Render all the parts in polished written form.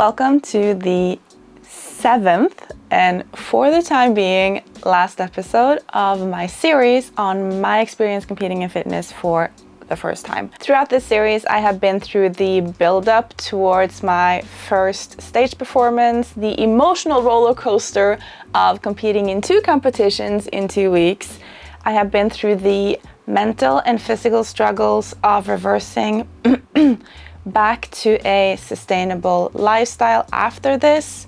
Welcome to the 7th and for the time being last episode of my series on my experience competing in fitness for the first time. Throughout this series I have been through the build-up towards my first stage performance, the emotional roller coaster of competing in 2 competitions in 2 weeks. I have been through the mental and physical struggles of reversing back to a sustainable lifestyle after this,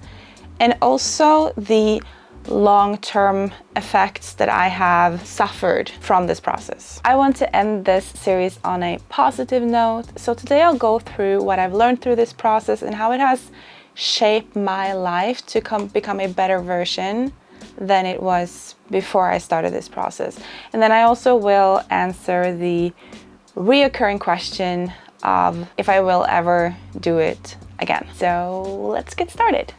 and also the long-term effects that I have suffered from this process. I want to end this series on a positive note, so today I'll go through what I've learned through this process and how it has shaped my life to become a better version than it was before I started this process. And then I also will answer the reoccurring question of if I will ever do it again. So let's get started.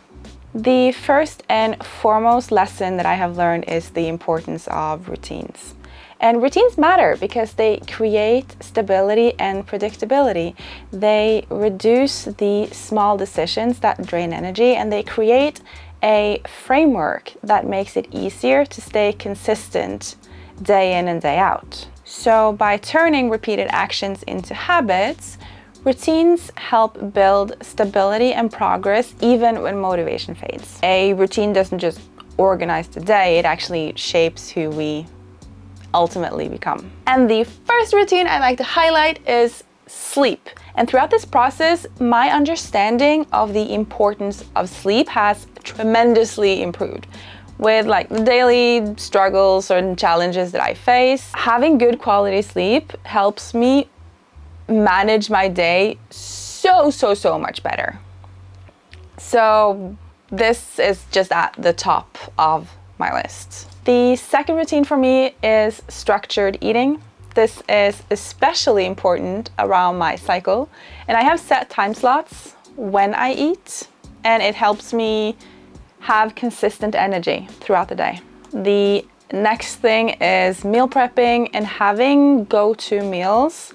The first and foremost lesson that I have learned is the importance of routines. And routines matter because they create stability and predictability. They reduce the small decisions that drain energy, and they create a framework that makes it easier to stay consistent day in and day out. So by turning repeated actions into habits, routines help build stability and progress even when motivation fades. A routine doesn't just organize the day, it actually shapes who we ultimately become. And the first routine I'd like to highlight is sleep. And throughout this process, my understanding of the importance of sleep has tremendously improved. With the daily struggles and challenges that I face, having good quality sleep helps me manage my day so much better. So this is just at the top of my list. The second routine for me is structured eating. This is especially important around my cycle, and I have set time slots when I eat, and it helps me have consistent energy throughout the day. The next thing is meal prepping and having go-to meals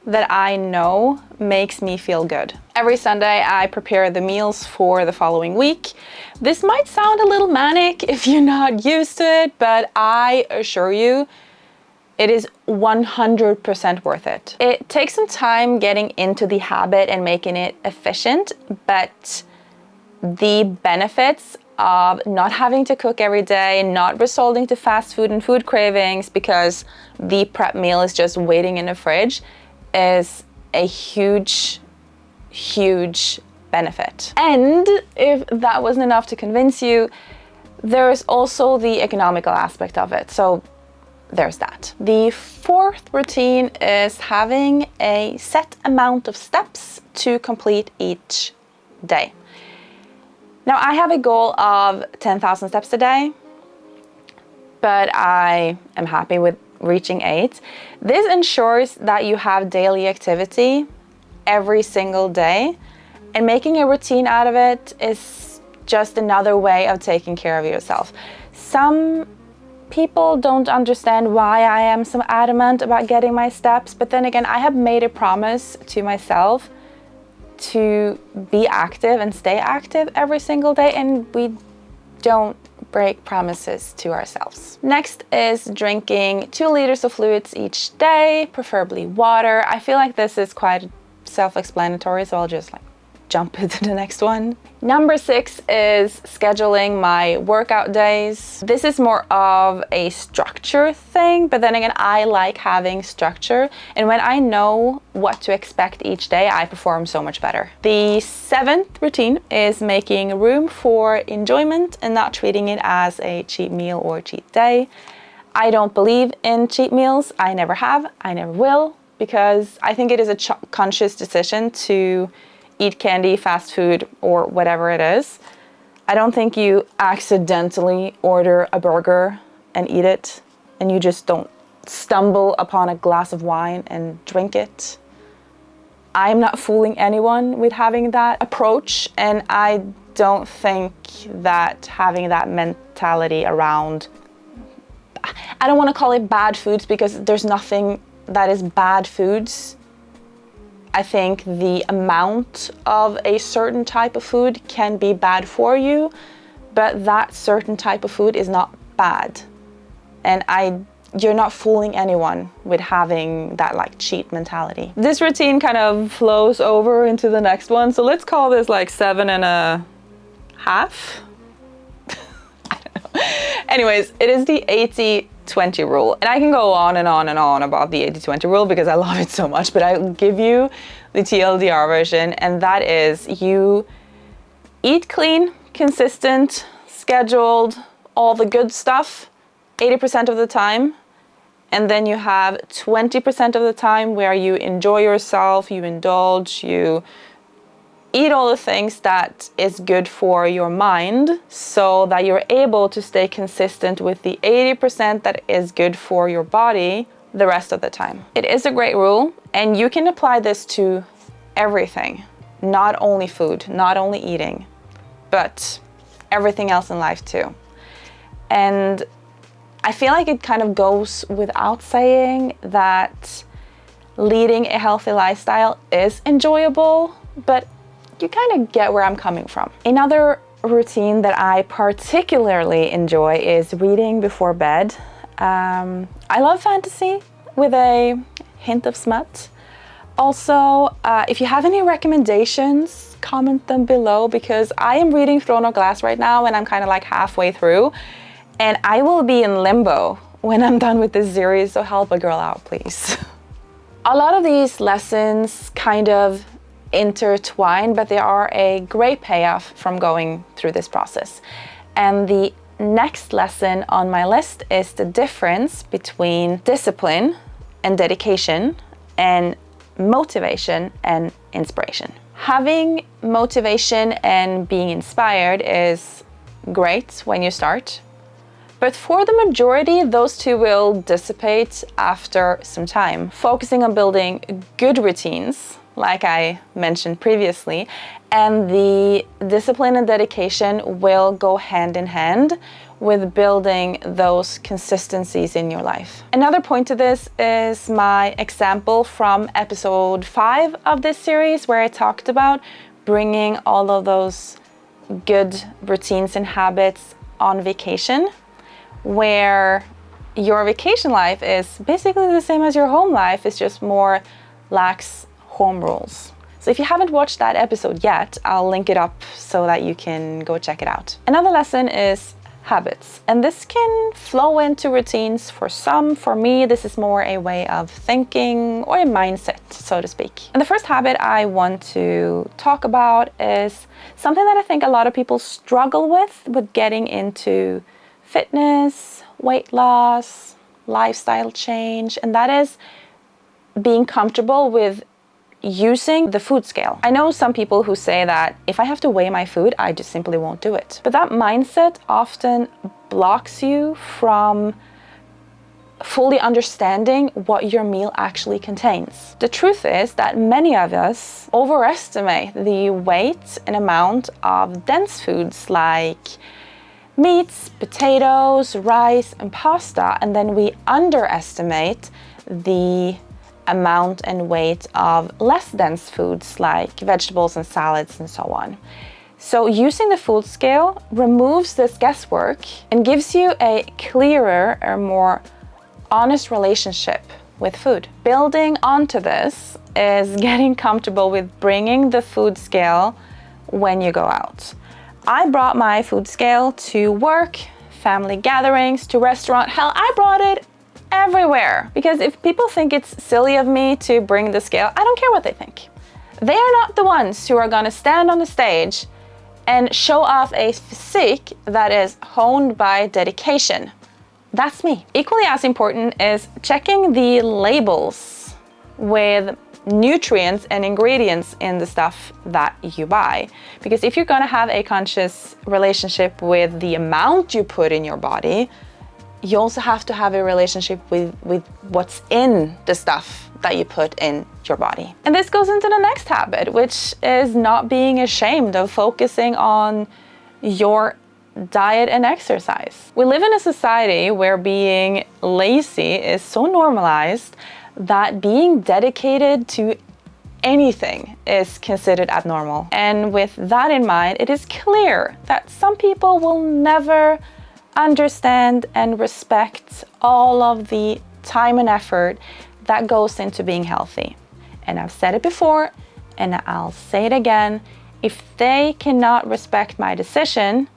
that I know makes me feel good. Every Sunday I prepare the meals for the following week. This might sound a little manic if you're not used to it, but I assure you it is 100% worth it. It takes some time getting into the habit and making it efficient, but the benefits of not having to cook every day, not resorting to fast food and food cravings because the prep meal is just waiting in the fridge is a huge benefit. And if that wasn't enough to convince you, there's also the economical aspect of it. So there's that. The fourth routine is having a set amount of steps to complete each day. Now I have a goal of 10,000 steps a day, but I am happy with reaching 8. This ensures that you have daily activity every single day, and making a routine out of it is just another way of taking care of yourself. Some people don't understand why I am so adamant about getting my steps, but then again, I have made a promise to myself to be active and stay active every single day, and we don't break promises to ourselves. Next is drinking 2 liters of fluids each day, preferably water. I feel like this is quite self-explanatory, so I'll just jump into the next one. Number 6 is scheduling my workout days. This is more of a structure thing, but then again, I like having structure, and when I know what to expect each day, I perform so much better. The 7th routine is making room for enjoyment and not treating it as a cheat meal or cheat day. I don't believe in cheat meals. I never have, I never will, because I think it is a conscious decision to eat candy, fast food, or whatever it is. I don't think you accidentally order a burger and eat it, and you just don't stumble upon a glass of wine and drink it. I'm not fooling anyone with having that approach, and I don't think that having that mentality around, I don't want to call it bad foods because there's nothing that is bad foods. I think the amount of a certain type of food can be bad for you, but that certain type of food is not bad. And you're not fooling anyone with having that like cheat mentality. This routine kind of flows over into the next one. So let's call this like 7.5. I don't know. Anyways, it is the 80-20 rule. And I can go on and on and on about the 80-20 rule because I love it so much, but I'll give you the TLDR version. And that is you eat clean, consistent, scheduled, all the good stuff 80% of the time, and then you have 20% of the time where you enjoy yourself, you indulge, you eat all the things that is good for your mind so that you're able to stay consistent with the 80% that is good for your body the rest of the time. It is a great rule, and you can apply this to everything, not only food, not only eating, but everything else in life too. And I feel like it kind of goes without saying that leading a healthy lifestyle is enjoyable, but you kind of get where I'm coming from. Another routine that I particularly enjoy is reading before bed. I love fantasy with a hint of smut. Also, if you have any recommendations, comment them below, because I am reading Throne of Glass right now and I'm kind of like halfway through. And I will be in limbo when I'm done with this series, so help a girl out, please. A lot of these lessons kind of intertwine, but they are a great payoff from going through this process. And the next lesson on my list is the difference between discipline and dedication and motivation and inspiration. Having motivation and being inspired is great when you start. But for the majority, those two will dissipate after some time. Focusing on building good routines, like I mentioned previously, and the discipline and dedication will go hand in hand with building those consistencies in your life. Another point to this is my example from episode 5 of this series, where I talked about bringing all of those good routines and habits on vacation, where your vacation life is basically the same as your home life. It's just more lax home rules. So if you haven't watched that episode yet, I'll link it up so that you can go check it out. Another lesson is habits, and this can flow into routines for some. For me, this is more a way of thinking or a mindset, so to speak. And the first habit I want to talk about is something that I think a lot of people struggle with getting into fitness, weight loss, lifestyle change, and that is being comfortable with using the food scale. I know some people who say that if I have to weigh my food, I just simply won't do it. But that mindset often blocks you from fully understanding what your meal actually contains. The truth is that many of us overestimate the weight and amount of dense foods like meats, potatoes, rice, and pasta, and then we underestimate the amount and weight of less dense foods like vegetables and salads and so on. So using the food scale removes this guesswork and gives you a clearer or more honest relationship with food. Building onto this is getting comfortable with bringing the food scale when you go out. I brought my food scale to work, family gatherings, to restaurant. Hell, I brought it everywhere. Because if people think it's silly of me to bring the scale, I don't care what they think. They are not the ones who are gonna stand on the stage and show off a physique that is honed by dedication. That's me. Equally as important is checking the labels with nutrients and ingredients in the stuff that you buy. Because if you're gonna have a conscious relationship with the amount you put in your body, you also have to have a relationship with what's in the stuff that you put in your body. And this goes into the next habit, which is not being ashamed of focusing on your diet and exercise. We live in a society where being lazy is so normalized that being dedicated to anything is considered abnormal. And with that in mind, it is clear that some people will never understand and respect all of the time and effort that goes into being healthy. And I've said it before, and I'll say it again. If they cannot respect my decision,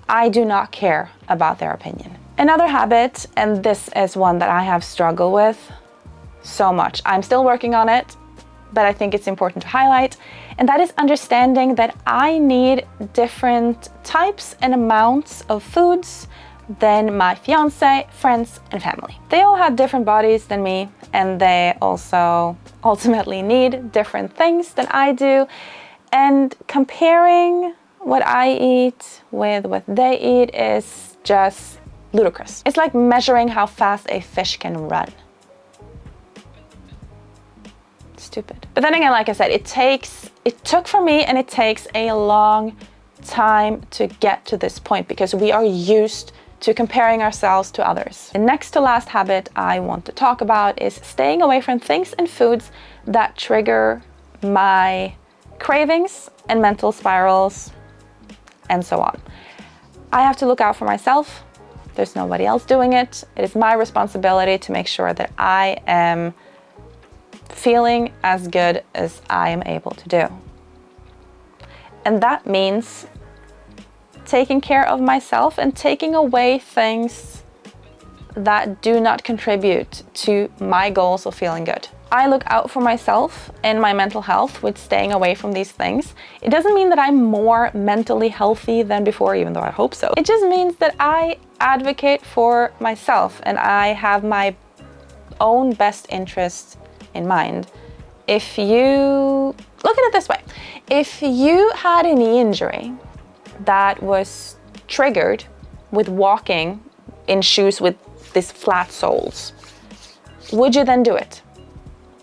I do not care about their opinion. Another habit, and this is one that I have struggled with so much. I'm still working on it, but I think it's important to highlight, and that is understanding that I need different types and amounts of foods than my fiance, friends, and family. They all have different bodies than me, and they also ultimately need different things than I do. And comparing what I eat with what they eat is just ludicrous. It's like measuring how fast a fish can run. Stupid. But then again, like I said, it took for me, and it takes a long time to get to this point because we are used to comparing ourselves to others. The next to last habit I want to talk about is staying away from things and foods that trigger my cravings and mental spirals and so on. I have to look out for myself. There's nobody else doing it. It is my responsibility to make sure that I am feeling as good as I am able to do. And that means taking care of myself and taking away things that do not contribute to my goals of feeling good. I look out for myself and my mental health with staying away from these things. It doesn't mean that I'm more mentally healthy than before, even though I hope so. It just means that I advocate for myself and I have my own best interest in mind. If you look at it this way, if you had a knee injury that was triggered with walking in shoes with these flat soles, would you then do it?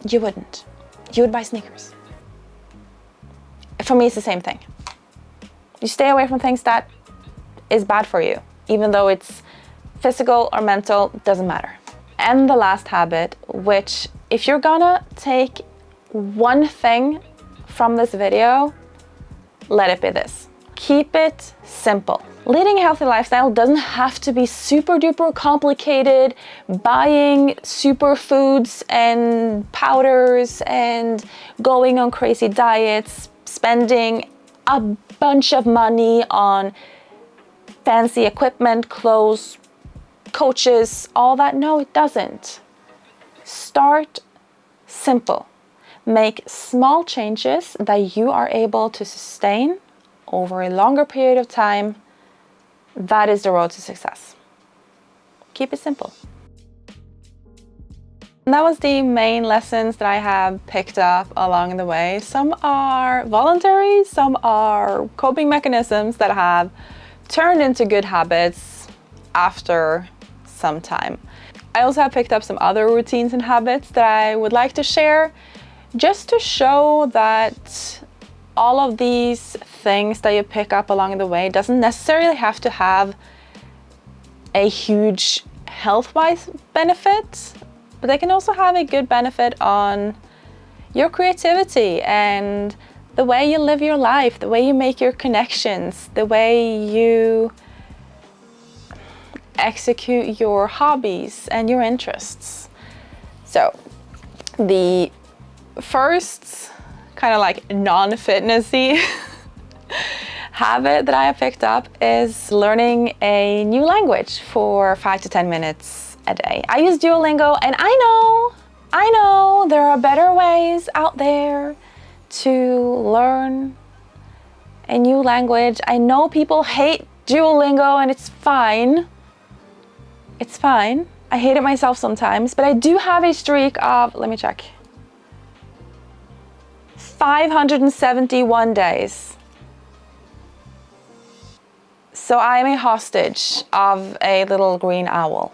You wouldn't. You would buy sneakers. For me, it's the same thing. You stay away from things that is bad for you, even though it's physical or mental, doesn't matter. And the last habit, which if you're gonna take one thing from this video, let it be this. Keep it simple. Leading a healthy lifestyle doesn't have to be super duper complicated, buying superfoods and powders and going on crazy diets, spending a bunch of money on fancy equipment, clothes, coaches, all that. No, it doesn't. Start simple. Make small changes that you are able to sustain over a longer period of time. That is the road to success. Keep it simple. And that was the main lessons that I have picked up along the way. Some are voluntary, some are coping mechanisms that have turned into good habits after some time. I also have picked up some other routines and habits that I would like to share, just to show that all of these things that you pick up along the way doesn't necessarily have to have a huge health-wise benefit, but they can also have a good benefit on your creativity and the way you live your life, the way you make your connections, the way you execute your hobbies and your interests. So the first kind of like non-fitnessy habit that I have picked up is learning a new language for 5 to 10 minutes a day. I use Duolingo, and I know there are better ways out there to learn a new language. I know people hate Duolingo, and it's fine. It's fine. I hate it myself sometimes, but I do have a streak of, let me check, 571 days. So I'm a hostage of a little green owl.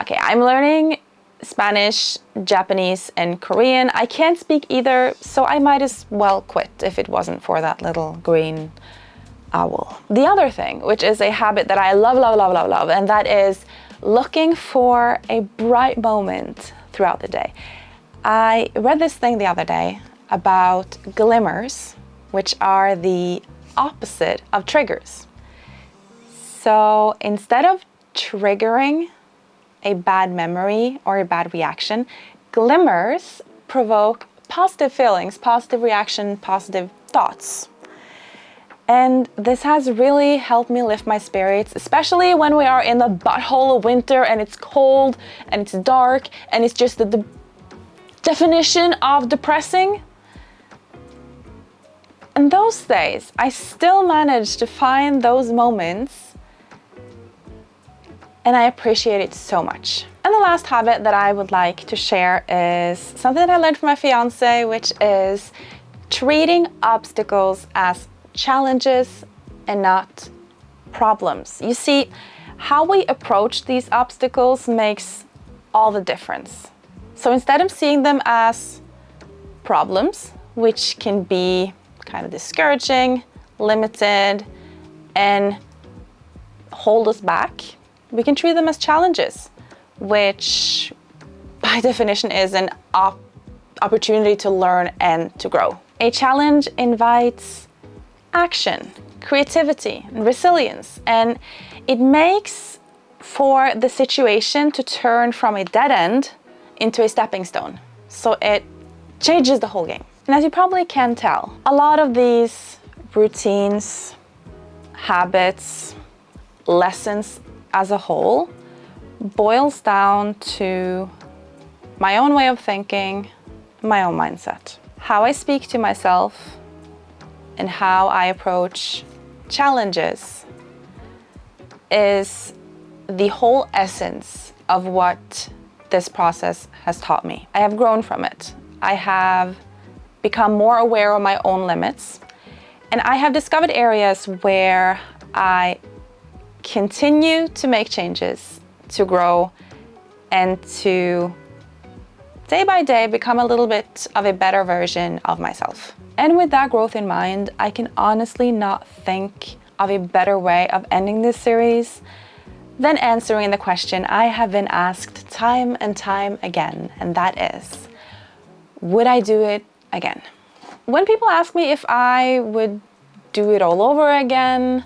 Okay, I'm learning Spanish, Japanese, and Korean. I can't speak either, so I might as well quit if it wasn't for that little green owl. The other thing, which is a habit that I love, and that is looking for a bright moment throughout the day. I read this thing the other day about glimmers, which are the opposite of triggers. So instead of triggering a bad memory or a bad reaction, glimmers provoke positive feelings, positive reaction, positive thoughts. And this has really helped me lift my spirits, especially when we are in the butthole of winter and it's cold and it's dark and it's just the definition of depressing. And those days, I still manage to find those moments, and I appreciate it so much. And the last habit that I would like to share is something that I learned from my fiance, which is treating obstacles as challenges and not problems. You see, how we approach these obstacles makes all the difference. So instead of seeing them as problems, which can be kind of discouraging, limited, and hold us back, we can treat them as challenges, which by definition is an opportunity to learn and to grow. A challenge invites action, creativity, and resilience, and it makes for the situation to turn from a dead end into a stepping stone. So it changes the whole game. And as you probably can tell, a lot of these routines, habits, lessons as a whole boils down to my own way of thinking, my own mindset. How I speak to myself and how I approach challenges is the whole essence of what this process has taught me. I have grown from it. I have become more aware of my own limits, and I have discovered areas where I continue to make changes, to grow, and to day by day become a little bit of a better version of myself. And with that growth in mind, I can honestly not think of a better way of ending this series than answering the question I have been asked time and time again, and that is, would I do it again? When people ask me if I would do it all over again,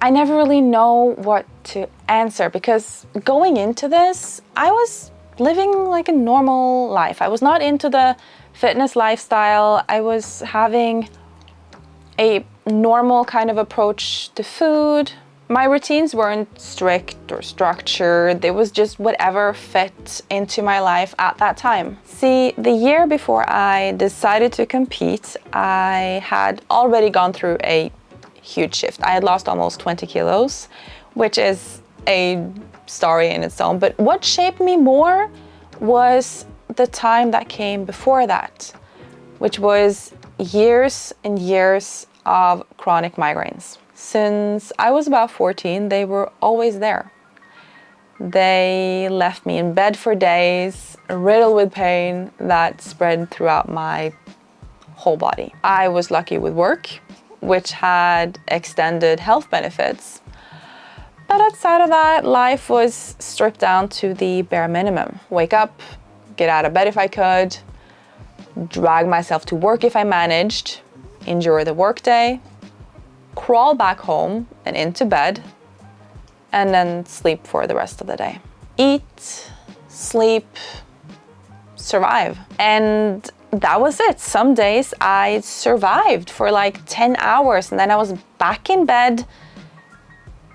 I never really know what to answer, because going into this, I was living like a normal life. I was not into the fitness lifestyle. I was having a normal kind of approach to food. My routines weren't strict or structured. It was just whatever fit into my life at that time. See, the year before I decided to compete, I had already gone through a huge shift. I had lost almost 20 kilos, which is a story in its own. But what shaped me more was the time that came before that, which was years and years of chronic migraines. Since I was about 14, they were always there. They left me in bed for days, riddled with pain that spread throughout my whole body. I was lucky with work, which had extended health benefits. But outside of that, life was stripped down to the bare minimum. Wake up, get out of bed if I could, drag myself to work if I managed, endure the workday, crawl back home and into bed, and then sleep for the rest of the day. Eat, sleep, survive. And that was it. Some days I survived for like 10 hours and then I was back in bed,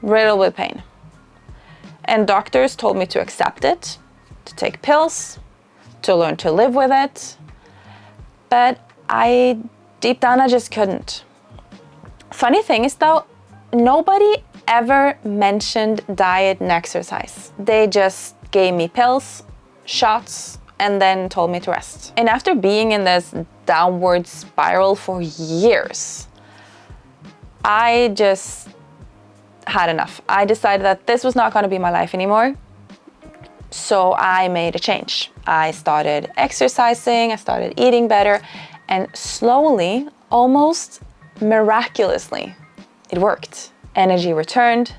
riddled with pain. And doctors told me to accept it, to take pills, to learn to live with it. But deep down, I just couldn't. Funny thing is though, nobody ever mentioned diet and exercise. They just gave me pills, shots, and then told me to rest. And after being in this downward spiral for years, I just had enough. I decided that this was not going to be my life anymore. So I made a change. I started exercising, I started eating better, and slowly, almost miraculously, it worked. Energy returned.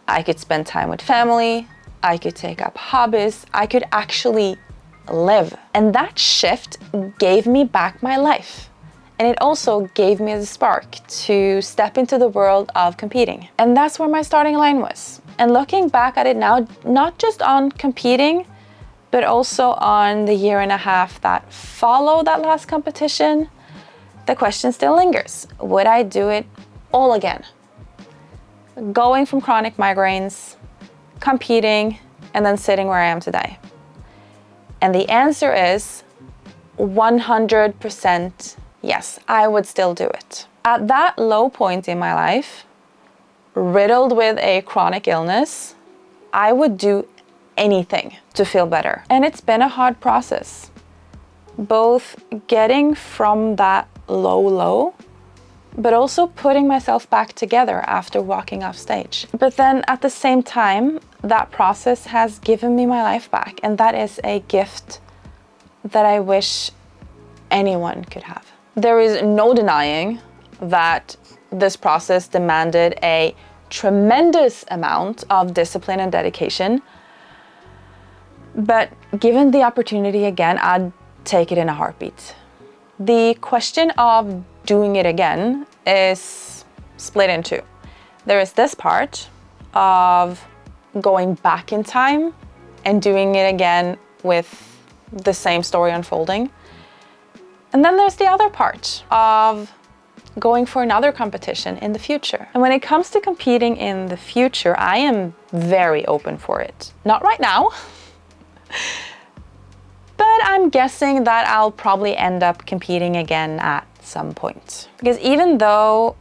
I could spend time with family. I could take up hobbies. I could actually live. And that shift gave me back my life. And it also gave me the spark to step into the world of competing. And that's where my starting line was. And looking back at it now, not just on competing, but also on the year and a half that followed that last competition, the question still lingers. Would I do it all again? Going from chronic migraines, competing, and then sitting where I am today. And the answer is 100% yes, I would still do it. At that low point in my life, riddled with a chronic illness, I would do anything to feel better. And it's been a hard process, both getting from that low, but also putting myself back together after walking off stage. But then at the same time, that process has given me my life back, and that is a gift that I wish anyone could have. There is no denying that this process demanded a tremendous amount of discipline and dedication, but given the opportunity again, I'd take it in a heartbeat. The question of doing it again is split in two. There is this part of going back in time and doing it again with the same story unfolding. And then there's the other part of going for another competition in the future. And when it comes to competing in the future, I am very open for it. Not right now, but I'm guessing that I'll probably end up competing again at some point. Because even though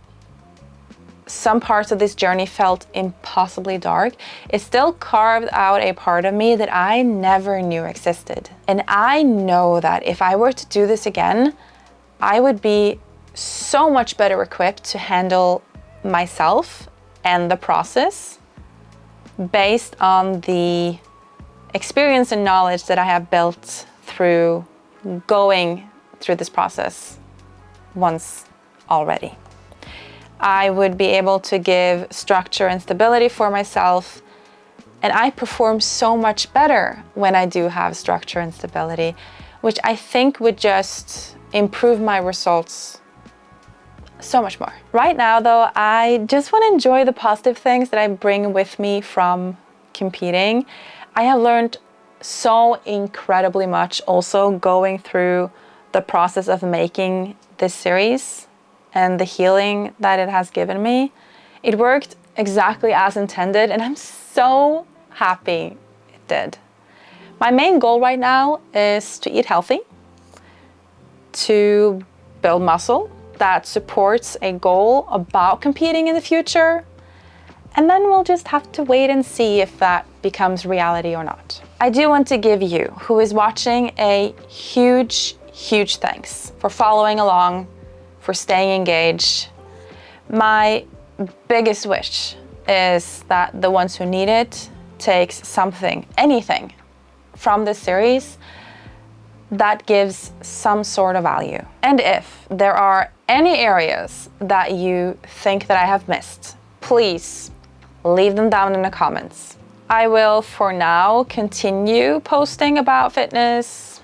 some parts of this journey felt impossibly dark, it still carved out a part of me that I never knew existed. And I know that if I were to do this again, I would be so much better equipped to handle myself and the process based on the experience and knowledge that I have built through going through this process once already. I would be able to give structure and stability for myself, and I perform so much better when I do have structure and stability, which I think would just improve my results so much more. Right now though, I just want to enjoy the positive things that I bring with me from competing. I have learned so incredibly much also going through the process of making this series and the healing that it has given me. It worked exactly as intended, and I'm so happy it did. My main goal right now is to eat healthy, to build muscle that supports a goal about competing in the future, and then we'll just have to wait and see if that becomes reality or not. I do want to give you, who is watching, a huge thanks for following along, for staying engaged. My biggest wish is that the ones who need it takes something, anything from this series that gives some sort of value. And if there are any areas that you think that I have missed, please leave them down in the comments. I will for now continue posting about fitness,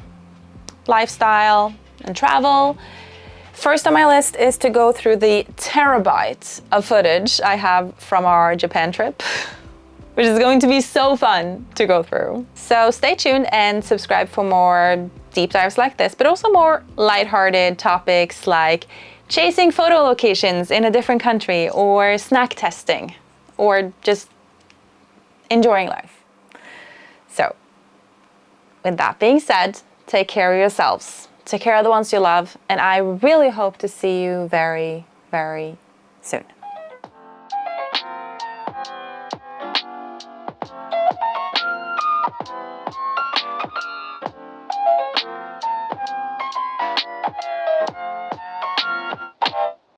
lifestyle, and travel. First on my list is to go through the terabyte of footage I have from our Japan trip, which is going to be so fun to go through. So stay tuned and subscribe for more deep dives like this, but also more lighthearted topics like chasing photo locations in a different country, or snack testing, or just enjoying life. So with that being said, take care of yourselves. Take care of the ones you love, and I really hope to see you very, very soon.